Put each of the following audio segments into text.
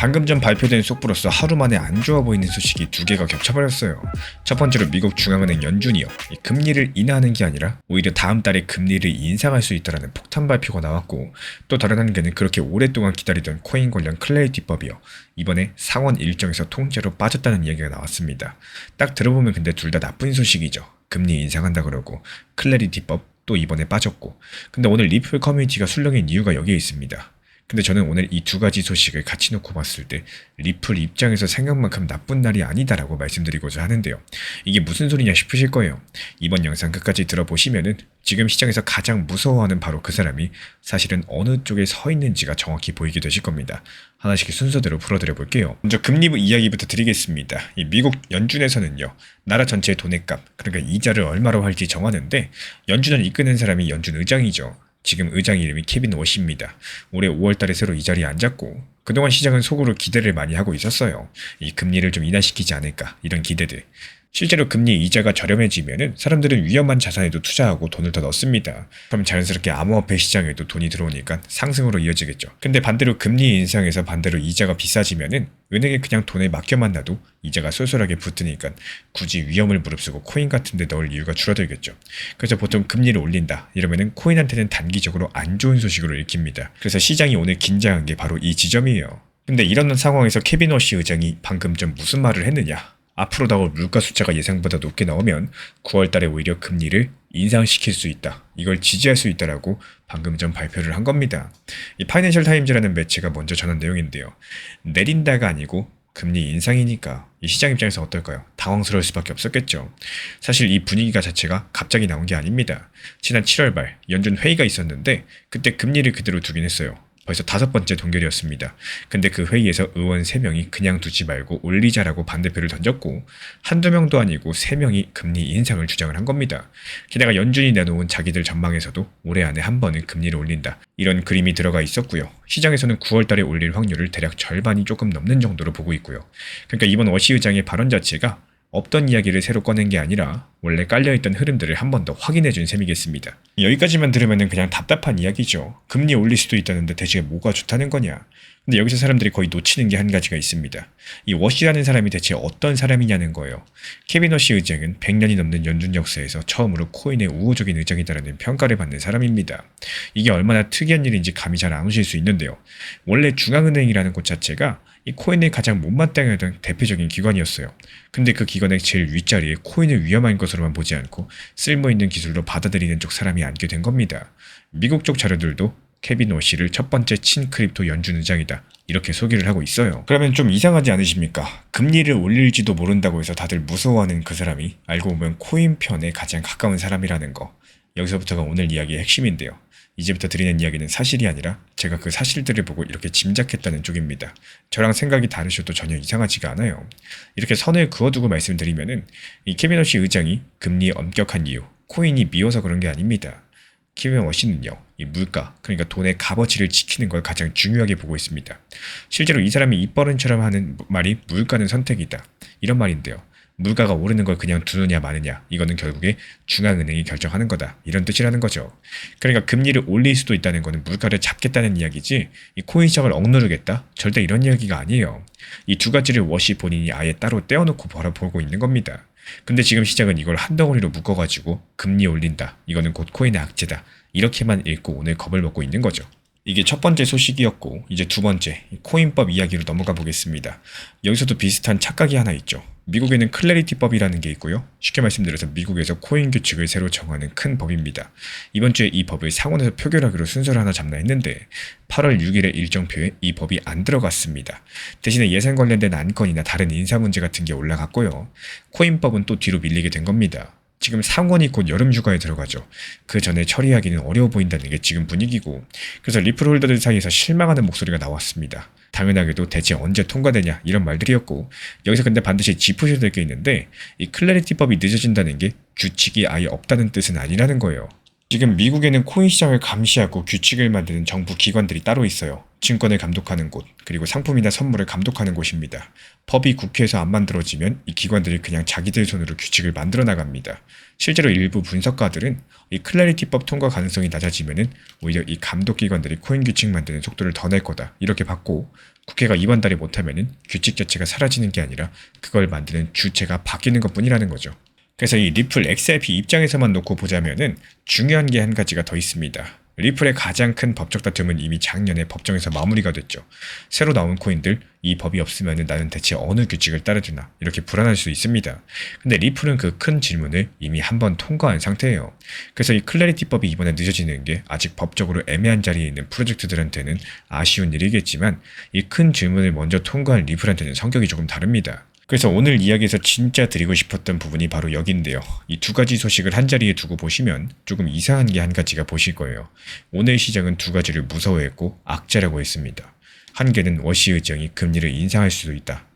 방금 전 발표된 속보로서 하루 만에 안 좋아 보이는 소식이 두 개가 겹쳐버렸어요. 첫 번째로 미국 중앙은행 연준이요. 이 금리를 인하하는 게 아니라 오히려 다음 달에 금리를 인상할 수 있다라는 폭탄 발표가 나왔고, 또 다른 한 개는 그렇게 오랫동안 기다리던 코인 관련 클래리티법이요. 이번에 상원 일정에서 통째로 빠졌다는 이야기가 나왔습니다. 딱 들어보면 근데 둘 다 나쁜 소식이죠. 금리 인상한다 그러고 클래리티법 또 이번에 빠졌고. 근데 오늘 리플 커뮤니티가 술렁인 이유가 여기에 있습니다. 근데 저는 오늘 이 두 가지 소식을 같이 놓고 봤을 때 리플 입장에서 생각만큼 나쁜 날이 아니다라고 말씀드리고자 하는데요. 이게 무슨 소리냐 싶으실 거예요. 이번 영상 끝까지 들어보시면은 지금 시장에서 가장 무서워하는 바로 그 사람이 사실은 어느 쪽에 서 있는지가 정확히 보이게 되실 겁니다. 하나씩 순서대로 풀어드려 볼게요. 먼저 금리 이야기부터 드리겠습니다. 이 미국 연준에서는요, 나라 전체의 돈의 값, 그러니까 이자를 얼마로 할지 정하는데 연준을 이끄는 사람이 연준 의장이죠. 지금 의장 이름이 케빈 워시입니다. 올해 5월달에 새로 이 자리에 앉았고, 그동안 시장은 속으로 기대를 많이 하고 있었어요. 이 금리를 좀 인하시키지 않을까, 이런 기대들. 실제로 금리 이자가 저렴해지면은 사람들은 위험한 자산에도 투자하고 돈을 더 넣습니다. 그럼 자연스럽게 암호화폐 시장에도 돈이 들어오니까 상승으로 이어지겠죠. 근데 반대로 금리 인상에서 반대로 이자가 비싸지면은 은행에 그냥 돈을 맡겨만 놔도 이자가 쏠쏠하게 붙으니까 굳이 위험을 무릅쓰고 코인 같은 데 넣을 이유가 줄어들겠죠. 그래서 보통 금리를 올린다 이러면은 코인한테는 단기적으로 안 좋은 소식으로 읽힙니다. 그래서 시장이 오늘 긴장한 게 바로 이 지점이에요. 근데 이런 상황에서 케빈 워시 의장이 방금 전 무슨 말을 했느냐? 앞으로 나올 물가 숫자가 예상보다 높게 나오면 9월달에 오히려 금리를 인상시킬 수 있다. 이걸 지지할 수 있다라고 방금 전 발표를 한 겁니다. 이 파이낸셜 타임즈라는 매체가 먼저 전한 내용인데요. 내린다가 아니고 금리 인상이니까 이 시장 입장에서 어떨까요? 당황스러울 수밖에 없었겠죠. 사실 이 분위기가 자체가 갑자기 나온 게 아닙니다. 지난 7월 말 연준 회의가 있었는데 그때 금리를 그대로 두긴 했어요. 벌써 5번째 동결이었습니다. 근데 그 회의에서 의원 3명이 그냥 두지 말고 올리자라고 반대표를 던졌고, 한두 명도 아니고 3명이 금리 인상을 주장을 한 겁니다. 게다가 연준이 내놓은 자기들 전망에서도 올해 안에 한 번은 금리를 올린다, 이런 그림이 들어가 있었고요. 시장에서는 9월달에 올릴 확률을 대략 절반이 조금 넘는 정도로 보고 있고요. 그러니까 이번 워시 의장의 발언 자체가 없던 이야기를 새로 꺼낸 게 아니라 원래 깔려있던 흐름들을 한 번 더 확인해준 셈이겠습니다. 여기까지만 들으면 그냥 답답한 이야기죠. 금리 올릴 수도 있다는데 대체 뭐가 좋다는 거냐. 근데 여기서 사람들이 거의 놓치는 게 한 가지가 있습니다. 이 워시라는 사람이 대체 어떤 사람이냐는 거예요. 케빈 워시 의장은 100년이 넘는 연준 역사에서 처음으로 코인의 우호적인 의장이다라는 평가를 받는 사람입니다. 이게 얼마나 특이한 일인지 감이 잘 안 오실 수 있는데요. 원래 중앙은행이라는 곳 자체가 이 코인에 가장 못마땅하던 대표적인 기관이었어요. 근데 그 기관의 제일 윗자리에 코인을 위험한 것으로만 보지 않고 쓸모있는 기술로 받아들이는 쪽 사람이 앉게 된 겁니다. 미국 쪽 자료들도 케빈 워시를 첫 번째 친크립토 연준 의장이다, 이렇게 소개를 하고 있어요. 그러면 좀 이상하지 않으십니까? 금리를 올릴지도 모른다고 해서 다들 무서워하는 그 사람이 알고 보면 코인 편에 가장 가까운 사람이라는 거. 여기서부터가 오늘 이야기의 핵심인데요. 이제부터 드리는 이야기는 사실이 아니라 제가 그 사실들을 보고 이렇게 짐작했다는 쪽입니다. 저랑 생각이 다르셔도 전혀 이상하지가 않아요. 이렇게 선을 그어두고 말씀드리면은 이 케빈 워시 의장이 금리에 엄격한 이유, 코인이 미워서 그런 게 아닙니다. 케빈 워시는요, 이 물가, 그러니까 돈의 값어치를 지키는 걸 가장 중요하게 보고 있습니다. 실제로 이 사람이 입버릇처럼 하는 말이 물가는 선택이다, 이런 말인데요. 물가가 오르는 걸 그냥 두느냐 마느냐, 이거는 결국에 중앙은행이 결정하는 거다, 이런 뜻이라는 거죠. 그러니까 금리를 올릴 수도 있다는 거는 물가를 잡겠다는 이야기지, 이 코인 시장을 억누르겠다? 절대 이런 이야기가 아니에요. 이 두 가지를 워시 본인이 아예 따로 떼어놓고 바라보고 있는 겁니다. 근데 지금 시장은 이걸 한 덩어리로 묶어가지고 금리 올린다, 이거는 곧 코인의 악재다, 이렇게만 읽고 오늘 겁을 먹고 있는 거죠. 이게 첫 번째 소식이었고, 이제 두 번째 코인법 이야기로 넘어가 보겠습니다. 여기서도 비슷한 착각이 하나 있죠. 미국에는 클래리티법이라는 게 있고요. 쉽게 말씀드려서 미국에서 코인 규칙을 새로 정하는 큰 법입니다. 이번 주에 이 법을 상원에서 표결하기로 순서를 하나 잡나 했는데 8월 6일에 일정표에 이 법이 안 들어갔습니다. 대신에 예산 관련된 안건이나 다른 인사 문제 같은 게 올라갔고요. 코인법은 또 뒤로 밀리게 된 겁니다. 지금 상원이 곧 여름휴가에 들어가죠. 그 전에 처리하기는 어려워 보인다는 게 지금 분위기고, 그래서 리플 홀더들 사이에서 실망하는 목소리가 나왔습니다. 당연하게도 대체 언제 통과되냐, 이런 말들이었고, 여기서 근데 반드시 짚으셔야 될 게 있는데 이 클래리티법이 늦어진다는 게 규칙이 아예 없다는 뜻은 아니라는 거예요. 지금 미국에는 코인 시장을 감시하고 규칙을 만드는 정부 기관들이 따로 있어요. 증권을 감독하는 곳, 그리고 상품이나 선물을 감독하는 곳입니다. 법이 국회에서 안 만들어지면 이 기관들이 그냥 자기들 손으로 규칙을 만들어 나갑니다. 실제로 일부 분석가들은 이 클래리티법 통과 가능성이 낮아지면은 오히려 이 감독기관들이 코인 규칙 만드는 속도를 더 낼 거다 이렇게 봤고, 국회가 이번 달에 못하면은 규칙 자체가 사라지는 게 아니라 그걸 만드는 주체가 바뀌는 것뿐이라는 거죠. 그래서 이 리플 XRP 입장에서만 놓고 보자면은 중요한 게 한 가지가 더 있습니다. 리플의 가장 큰 법적 다툼은 이미 작년에 법정에서 마무리가 됐죠. 새로 나온 코인들, 이 법이 없으면 나는 대체 어느 규칙을 따르야 되나 이렇게 불안할 수 있습니다. 근데 리플은 그 큰 질문을 이미 한번 통과한 상태예요. 그래서 이 클래리티법이 이번에 늦어지는 게 아직 법적으로 애매한 자리에 있는 프로젝트들한테는 아쉬운 일이겠지만, 이 큰 질문을 먼저 통과한 리플한테는 성격이 조금 다릅니다. 그래서 오늘 이야기에서 진짜 드리고 싶었던 부분이 바로 여기인데요. 이 두 가지 소식을 한자리에 두고 보시면 조금 이상한 게 한 가지가 보실 거예요. 오늘 시장은 두 가지를 무서워했고 악재라고 했습니다. 한 개는 워시 의장이 금리를 인상할 수도 있다,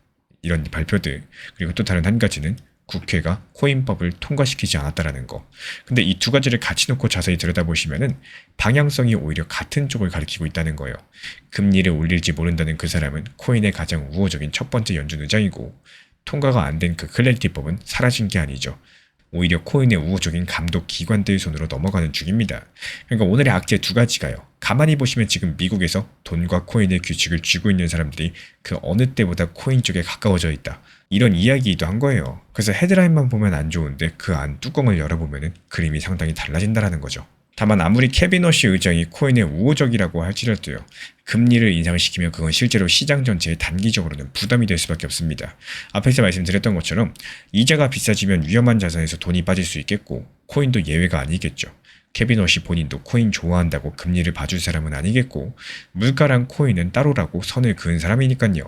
이런 발표들, 그리고 또 다른 한 가지는 국회가 코인법을 통과시키지 않았다라는 거. 근데 이 두 가지를 같이 놓고 자세히 들여다보시면은 방향성이 오히려 같은 쪽을 가리키고 있다는 거예요. 금리를 올릴지 모른다는 그 사람은 코인의 가장 우호적인 첫 번째 연준 의장이고, 통과가 안 된 그 클래리티법은 사라진 게 아니죠. 오히려 코인의 우호적인 감독 기관들 손으로 넘어가는 중입니다. 그러니까 오늘의 악재 두 가지가요. 가만히 보시면 지금 미국에서 돈과 코인의 규칙을 쥐고 있는 사람들이 그 어느 때보다 코인 쪽에 가까워져 있다, 이런 이야기이기도 한 거예요. 그래서 헤드라인만 보면 안 좋은데 그 안 뚜껑을 열어보면 그림이 상당히 달라진다는 거죠. 다만 아무리 케빈 워시 의장이 코인의 우호적이라고 할지라도요, 금리를 인상시키면 그건 실제로 시장 전체에 단기적으로는 부담이 될 수밖에 없습니다. 앞에서 말씀드렸던 것처럼 이자가 비싸지면 위험한 자산에서 돈이 빠질 수 있겠고, 코인도 예외가 아니겠죠. 케빈 워시 본인도 코인 좋아한다고 금리를 봐줄 사람은 아니겠고, 물가랑 코인은 따로라고 선을 그은 사람이니까요.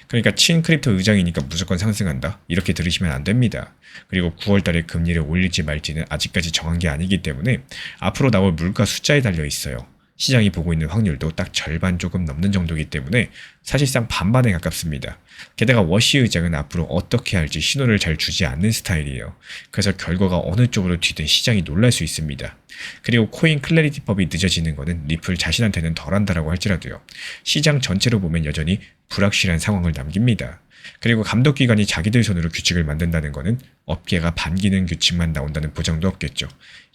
그러니까 친 크립토 의장이니까 무조건 상승한다, 이렇게 들으시면 안 됩니다. 그리고 9월달에 금리를 올릴지 말지는 아직까지 정한 게 아니기 때문에 앞으로 나올 물가 숫자에 달려 있어요. 시장이 보고 있는 확률도 딱 절반 조금 넘는 정도이기 때문에 사실상 반반에 가깝습니다. 게다가 워시 의장은 앞으로 어떻게 할지 신호를 잘 주지 않는 스타일이에요. 그래서 결과가 어느 쪽으로 튀든 시장이 놀랄 수 있습니다. 그리고 코인 클래리티법이 늦어지는 것은 리플 자신한테는 덜한다라고 할지라도요, 시장 전체로 보면 여전히 불확실한 상황을 남깁니다. 그리고 감독기관이 자기들 손으로 규칙을 만든다는 것은 업계가 반기는 규칙만 나온다는 보장도 없겠죠.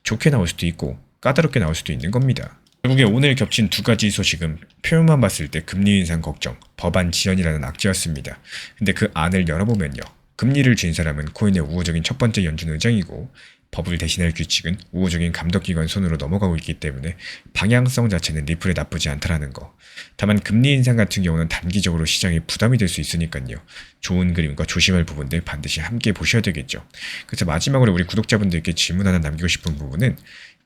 좋게 나올 수도 있고 까다롭게 나올 수도 있는 겁니다. 결국에 오늘 겹친 두 가지 소식은 표면만 봤을 때 금리 인상 걱정, 법안 지연이라는 악재였습니다. 근데 그 안을 열어보면요, 금리를 쥔 사람은 코인의 우호적인 첫 번째 연준 의장이고, 법을 대신할 규칙은 우호적인 감독기관 손으로 넘어가고 있기 때문에 방향성 자체는 리플에 나쁘지 않다라는 거. 다만 금리 인상 같은 경우는 단기적으로 시장에 부담이 될 수 있으니까요, 좋은 그림과 조심할 부분들 반드시 함께 보셔야 되겠죠. 그래서 마지막으로 우리 구독자분들께 질문 하나 남기고 싶은 부분은,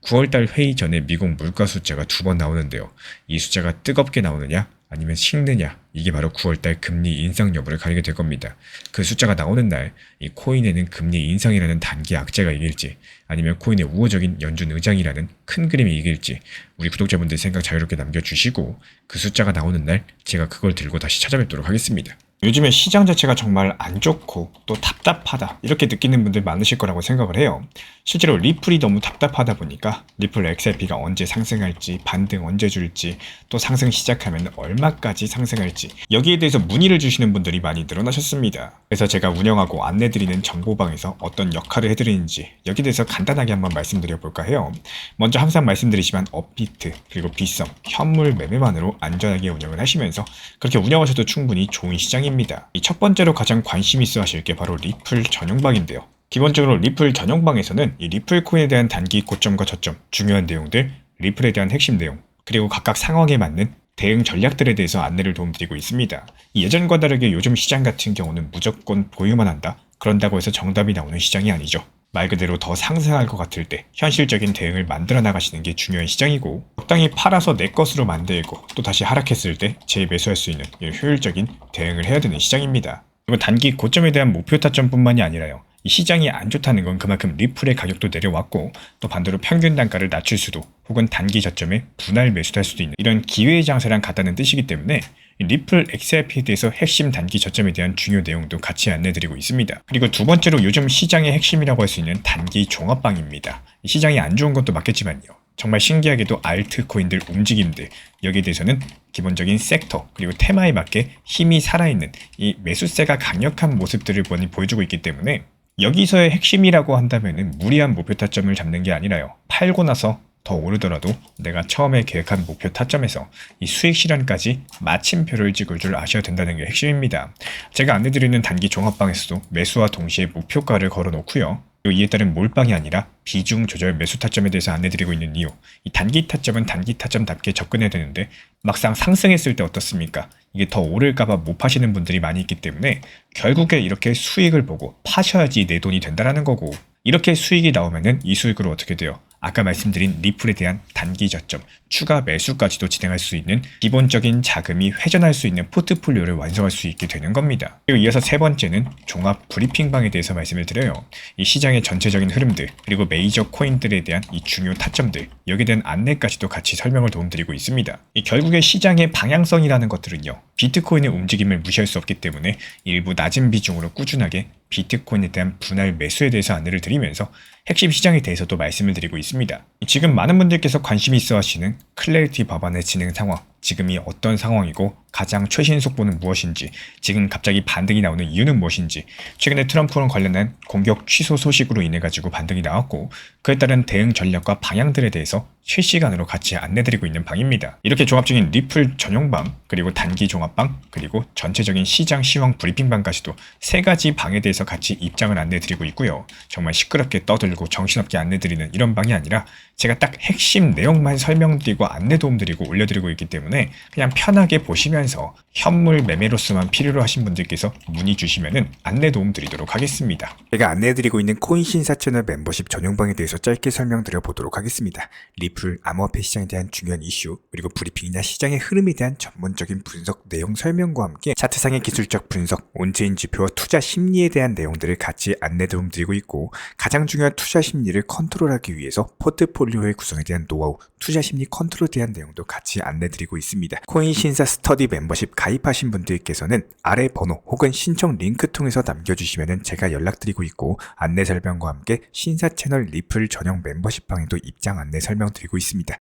9월달 회의 전에 미국 물가 숫자가 두 번 나오는데요, 이 숫자가 뜨겁게 나오느냐 아니면 식느냐, 이게 바로 9월달 금리 인상 여부를 가리게 될 겁니다. 그 숫자가 나오는 날 이 코인에는 금리 인상이라는 단기 악재가 이길지, 아니면 코인의 우호적인 연준 의장이라는 큰 그림이 이길지 우리 구독자분들 생각 자유롭게 남겨주시고, 그 숫자가 나오는 날 제가 그걸 들고 다시 찾아뵙도록 하겠습니다. 요즘에 시장 자체가 정말 안 좋고 또 답답하다, 이렇게 느끼는 분들 많으실 거라고 생각을 해요. 실제로 리플이 너무 답답하다 보니까 리플 XRP가 언제 상승할지, 반등 언제 줄지, 또 상승 시작하면 얼마까지 상승할지, 여기에 대해서 문의를 주시는 분들이 많이 늘어나셨습니다. 그래서 제가 운영하고 안내드리는 정보방에서 어떤 역할을 해드리는지 여기에 대해서 간단하게 한번 말씀드려 볼까 해요. 먼저 항상 말씀드리지만 업비트 그리고 빗썸, 현물 매매만으로 안전하게 운영을 하시면서 그렇게 운영하셔도 충분히 좋은 시장입니다. 이 첫 번째로 가장 관심 있어 하실 게 바로 리플 전용방인데요. 기본적으로 리플 전용방에서는 이 리플 코인에 대한 단기 고점과 저점, 중요한 내용들, 리플에 대한 핵심 내용, 그리고 각각 상황에 맞는 대응 전략들에 대해서 안내를 도움드리고 있습니다. 예전과 다르게 요즘 시장 같은 경우는 무조건 보유만 한다, 그런다고 해서 정답이 나오는 시장이 아니죠. 말 그대로 더 상승할 것 같을 때 현실적인 대응을 만들어 나가시는 게 중요한 시장이고, 적당히 팔아서 내 것으로 만들고 또 다시 하락했을 때 재매수할 수 있는 효율적인 대응을 해야 되는 시장입니다. 그리고 단기 고점에 대한 목표 타점뿐만이 아니라요, 이 시장이 안 좋다는 건 그만큼 리플의 가격도 내려왔고, 또 반대로 평균 단가를 낮출 수도, 혹은 단기 저점에 분할 매수할 수도 있는 이런 기회의 장세랑 같다는 뜻이기 때문에 리플 XRP에 대해서 핵심 단기 저점에 대한 중요 내용도 같이 안내드리고 있습니다. 그리고 두 번째로 요즘 시장의 핵심이라고 할 수 있는 단기 종합방입니다. 시장이 안 좋은 것도 맞겠지만요, 정말 신기하게도 알트코인들 움직임들, 여기에 대해서는 기본적인 섹터 그리고 테마에 맞게 힘이 살아있는 이 매수세가 강력한 모습들을 많이 보여주고 있기 때문에 여기서의 핵심이라고 한다면은 무리한 목표 타점을 잡는 게 아니라요. 팔고 나서 더 오르더라도 내가 처음에 계획한 목표 타점에서 이 수익 실현까지 마침표를 찍을 줄 아셔야 된다는 게 핵심입니다. 제가 안내드리는 단기 종합방에서도 매수와 동시에 목표가를 걸어놓고요. 그리고 이에 따른 몰빵이 아니라 비중 조절 매수 타점에 대해서 안내드리고 있는 이유. 이 단기 타점은 단기 타점답게 접근해야 되는데 막상 상승했을 때 어떻습니까? 이게 더 오를까봐 못 파시는 분들이 많이 있기 때문에 결국에 이렇게 수익을 보고 파셔야지 내 돈이 된다라는 거고, 이렇게 수익이 나오면은 이 수익으로 어떻게 돼요? 아까 말씀드린 리플에 대한 단기 저점, 추가 매수까지도 진행할 수 있는 기본적인 자금이 회전할 수 있는 포트폴리오를 완성할 수 있게 되는 겁니다. 그리고 이어서 세 번째는 종합 브리핑방에 대해서 말씀을 드려요. 이 시장의 전체적인 흐름들, 그리고 메이저 코인들에 대한 이 중요 타점들, 여기에 대한 안내까지도 같이 설명을 도움드리고 있습니다. 이 결국에 시장의 방향성이라는 것들은요, 비트코인의 움직임을 무시할 수 없기 때문에 일부 낮은 비중으로 꾸준하게 비트코인에 대한 분할 매수에 대해서 안내를 드리면서 핵심 시장에 대해서도 말씀을 드리고 있습니다. 지금 많은 분들께서 관심이 있어 하시는 클래리티 법안의 진행 상황, 지금이 어떤 상황이고 가장 최신 속보는 무엇인지, 지금 갑자기 반등이 나오는 이유는 무엇인지, 최근에 트럼프랑 관련된 공격 취소 소식으로 인해 가지고 반등이 나왔고 그에 따른 대응 전략과 방향들에 대해서 실시간으로 같이 안내드리고 있는 방입니다. 이렇게 종합적인 리플 전용방, 그리고 단기 종합방, 그리고 전체적인 시장 시황 브리핑방까지도 세 가지 방에 대해서 같이 입장을 안내드리고 있고요. 정말 시끄럽게 떠들고 정신없게 안내드리는 이런 방이 아니라 제가 딱 핵심 내용만 설명드리고 안내 도움드리고 올려드리고 있기 때문에 그냥 편하게 보시면서 현물 매매로서만 필요로 하신 분들께서 문의 주시면은 안내 도움 드리도록 하겠습니다. 제가 안내해드리고 있는 코인 신사 채널 멤버십 전용방에 대해서 짧게 설명드려 보도록 하겠습니다. 리플, 암호화폐 시장에 대한 중요한 이슈, 그리고 브리핑이나 시장의 흐름에 대한 전문적인 분석 내용 설명과 함께 차트상의 기술적 분석, 온체인 지표와 투자 심리에 대한 내용들을 같이 안내 도움 드리고 있고, 가장 중요한 투자 심리를 컨트롤하기 위해서 포트폴리오의 구성에 대한 노하우, 투자 심리 컨트롤에 대한 내용도 같이 안내 드리고 있습니다. 코인 신사 스터디 멤버십 가입하신 분들께서는 아래 번호 혹은 신청 링크 통해서 남겨주시면 제가 연락드리고 있고, 안내 설명과 함께 신사 채널 리플 전용 멤버십 방에도 입장 안내 설명드리고 있습니다.